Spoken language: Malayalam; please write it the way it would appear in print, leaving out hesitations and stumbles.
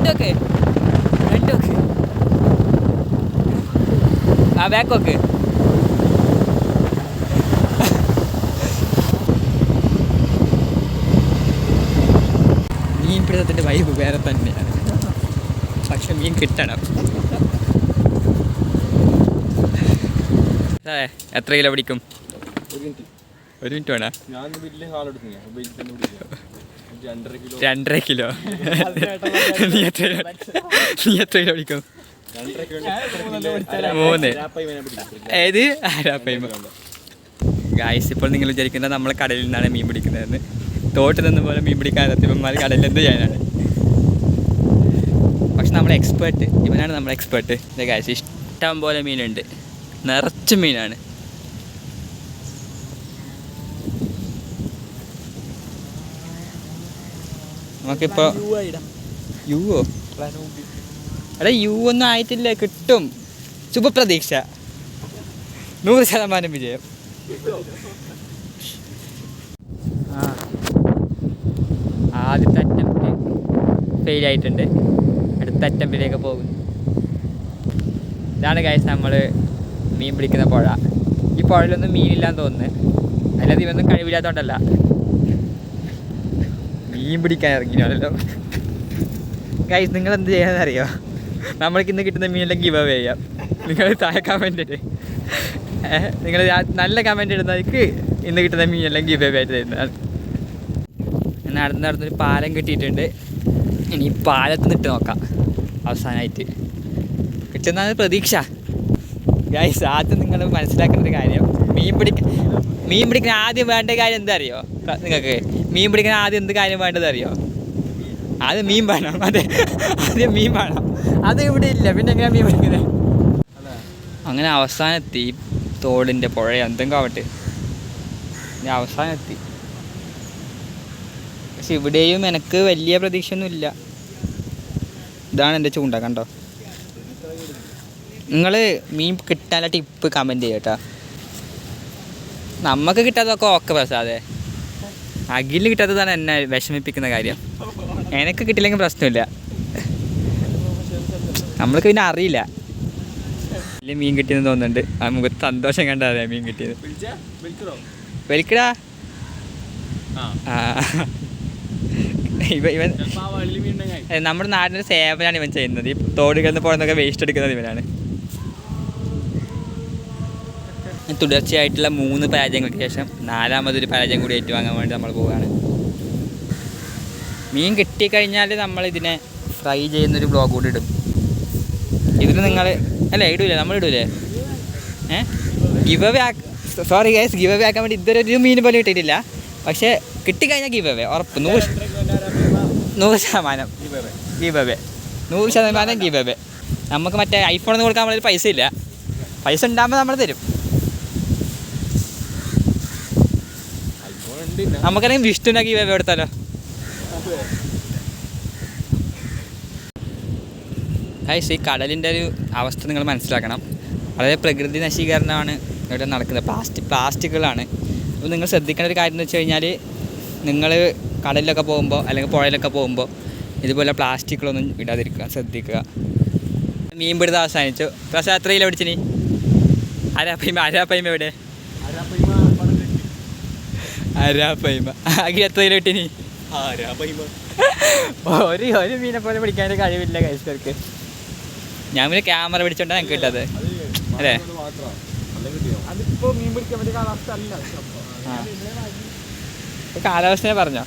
ഫ്രണ്ടൊക്കെ ആ ബാക്കൊക്കെ മീൻ പിടുത്തത്തിൻ്റെ വൈബ് വേറെ തന്നെയാണ്. പക്ഷെ മീൻ കിട്ടണം. എത്ര കിലോ പിടിക്കും? 1 മിനിറ്റ് വേണം. 2.5 കിലോ. നീ എത്ര കിലോ പിടിക്കും? 3. ഏത് ആരാപ്പയ്മ? ഗായ്സ്, ഇപ്പോൾ നിങ്ങൾ വിചാരിക്കുന്നത് നമ്മൾ കടലിൽ നിന്നാണ് മീൻ പിടിക്കുന്നതെന്ന്. തോട്ടിൽ നിന്ന് പോലെ മീൻ പിടിക്കാൻ എത്തിയപ്പോൾ കടലിൽ എന്ത് ചെയ്യാനാണ്? പക്ഷെ നമ്മൾ എക്സ്പേർട്ട്, ഇവനാണ് നമ്മൾ എക്സ്പേർട്ട്. ഗായ്സ്, ഇഷ്ടം പോലെ മീനുണ്ട്, നിറച്ച് മീനാണ്. നമുക്കിപ്പോൾ യുവോ അല്ല, യു ഒന്നും ആയിട്ടില്ല, കിട്ടും. ശുഭപ്രതീക്ഷ, 100% വിജയം. ആദ്യത്തെ അറ്റംപ്റ്റ് ഫെയിലായിട്ടുണ്ട്, അടുത്ത അറ്റംപ്റ്റിലേക്ക് പോകും. ഇതാണ് ഗൈസ് നമ്മൾ മീൻ പിടിക്കുന്ന പുഴ. ഈ പുഴയിലൊന്നും മീനില്ലാന്ന് തോന്നുന്നത്, അല്ലാതെ ഇവൊന്നും കഴിവില്ലാത്തതുകൊണ്ടല്ല, മീൻ പിടിക്കാൻ ഇറങ്ങിയാണല്ലോ. ഗൈസ്, നിങ്ങൾ എന്ത് ചെയ്യാന്നറിയോ? നമ്മൾക്ക് ഇന്ന് കിട്ടുന്ന മീനെല്ലാം ഗിവ് അവേ ചെയ്യാം. നിങ്ങൾ താഴെ കമൻറ്റ് ഇട്ട്, നിങ്ങൾ നല്ല കമൻറ്റ് ഇടുന്നവർക്ക് ഇന്ന് കിട്ടുന്ന മീനെല്ലാം ഗിവ് അവേ ആയിട്ട് തരുന്നതാണ്. നടന്നൊരു പാലം കിട്ടിയിട്ടുണ്ട്. ഇനി ഈ പാലത്ത് നിട്ട് നോക്കാം അവസാനമായിട്ട് കിട്ടുന്നതാണ് പ്രതീക്ഷ. ഗൈസ്, ആദ്യം നിങ്ങൾ മനസ്സിലാക്കേണ്ട ഒരു കാര്യം, മീൻ പിടിക്കാൻ ആദ്യം വേണ്ട കാര്യം എന്താ അറിയോ നിങ്ങൾക്ക്? മീൻ പിടിക്കാൻ ആദ്യം എന്ത് കാര്യം വേണ്ടത് അറിയോ? ആദ്യം മീൻ വേണം. ആദ്യം മീൻ വേണം. അത് ഇവിടെ ഇല്ല, പിന്നെ എങ്ങനെയാണ് മീൻ പിടിക്കുന്നത്? അങ്ങനെ അവസാനമെത്തി. തോടിൻ്റെ പുഴ എന്തെങ്കിലും ആവട്ടെ, ഇനി അവസാനമെത്തി. പക്ഷെ ഇവിടെയും എനിക്ക് വലിയ പ്രതീക്ഷയൊന്നുമില്ല. ഇതാണ് എൻ്റെ ചൂണ്ട, കണ്ടോ? നിങ്ങൾ മീൻ കിട്ടാനുള്ള ടിപ്പ് കമൻറ്റ് ചെയ്യട്ടോ. നമുക്ക് കിട്ടാത്തതൊക്കെ ഓക്കെ പ്രസാദേ, അഖിൽ കിട്ടാത്തതാണ് എന്നെ വിഷമിപ്പിക്കുന്ന കാര്യം. എനിക്ക് കിട്ടില്ലെങ്കിൽ പ്രശ്നമില്ല, നമ്മൾക്ക് പിന്നെ അറിയില്ല. വലിയ മീൻ കിട്ടിയെന്ന് തോന്നുന്നുണ്ട്. നമുക്ക് സന്തോഷം കണ്ടാതെ മീൻ കിട്ടിയത്. വലിക്കടാ. ഇവൻ നമ്മുടെ നാടിൻ്റെ സേവനമാണ് ഇവൻ ചെയ്യുന്നത്. ഈ തോടുകളിൽ നിന്ന് പോകുന്നതൊക്കെ വേസ്റ്റ് എടുക്കുന്നത് ഇവനാണ്. തുടർച്ചയായിട്ടുള്ള 3 പരാജയങ്ങൾക്ക് ശേഷം 4മതൊരു പരാജയം കൂടി ഏറ്റുവാങ്ങാൻ വേണ്ടി നമ്മൾ പോവുകയാണ്. മീൻ കിട്ടിക്കഴിഞ്ഞാൽ നമ്മളിതിനെ ഫ്രൈ ചെയ്യുന്നൊരു ബ്ലോഗ് കൂടി ഇടും. ഇതിൽ നിങ്ങൾ അല്ലേ ഇടൂലേ? നമ്മൾ ഇടൂലേ? Give away sorry guys, give away ആക്കാൻ വേണ്ടി ഇതുവരെ ഒരു മീൻ പോലും കിട്ടിയിട്ടില്ല. പക്ഷേ കിട്ടിക്കഴിഞ്ഞാൽ ഗിവ് അവേ ഉറപ്പ്. 100% ഗിവ് അവേ, 100% ഗിവ് അവേ. നമുക്ക് മറ്റേ ഐഫോണൊന്നും കൊടുക്കാൻ നമ്മളൊരു പൈസ ഇല്ല. പൈസ ഉണ്ടാകുമ്പോൾ നമ്മൾ തരും. നമുക്കറിയാം വിഷ്ണുവിനെ ഗിവ് അവേ കൊടുത്താലോ? ഗൈസ്, ഈ കടലിൻ്റെ ഒരു അവസ്ഥ നിങ്ങൾ മനസ്സിലാക്കണം. വളരെ പ്രകൃതി നശീകരണമാണ് ഇവിടെ നടക്കുന്നത്. പ്ലാസ്റ്റിക്കുകളാണ്. അപ്പോൾ നിങ്ങൾ ശ്രദ്ധിക്കേണ്ട ഒരു കാര്യം എന്ന് വെച്ച് കഴിഞ്ഞാൽ, നിങ്ങൾ കടലിലൊക്കെ പോകുമ്പോൾ അല്ലെങ്കിൽ പുഴയിലൊക്കെ പോകുമ്പോൾ ഇതുപോലെ പ്ലാസ്റ്റിക്കുകളൊന്നും ഇടാതിരിക്കുക, ശ്രദ്ധിക്കുക. മീൻ പിടുത്തം അവസാനിച്ചു. പക്ഷേ എത്ര കിലോ പിടിച്ചിനി? ആരാപ്പയ്മ എവിടെ? ആരാപ്പയ്മ ആകെ എത്ര കിലോ കിട്ടിനി? ഒരു മീനെ പോലെ പിടിക്കാൻ കഴിവില്ല കഴിച്ചവർക്ക്. ഞാൻ പിന്നെ ക്യാമറ പിടിച്ചോണ്ടാണ് ഞങ്ങൾക്ക് കിട്ടത് അല്ലേ? കാലാവസ്ഥയെ പറഞ്ഞോ?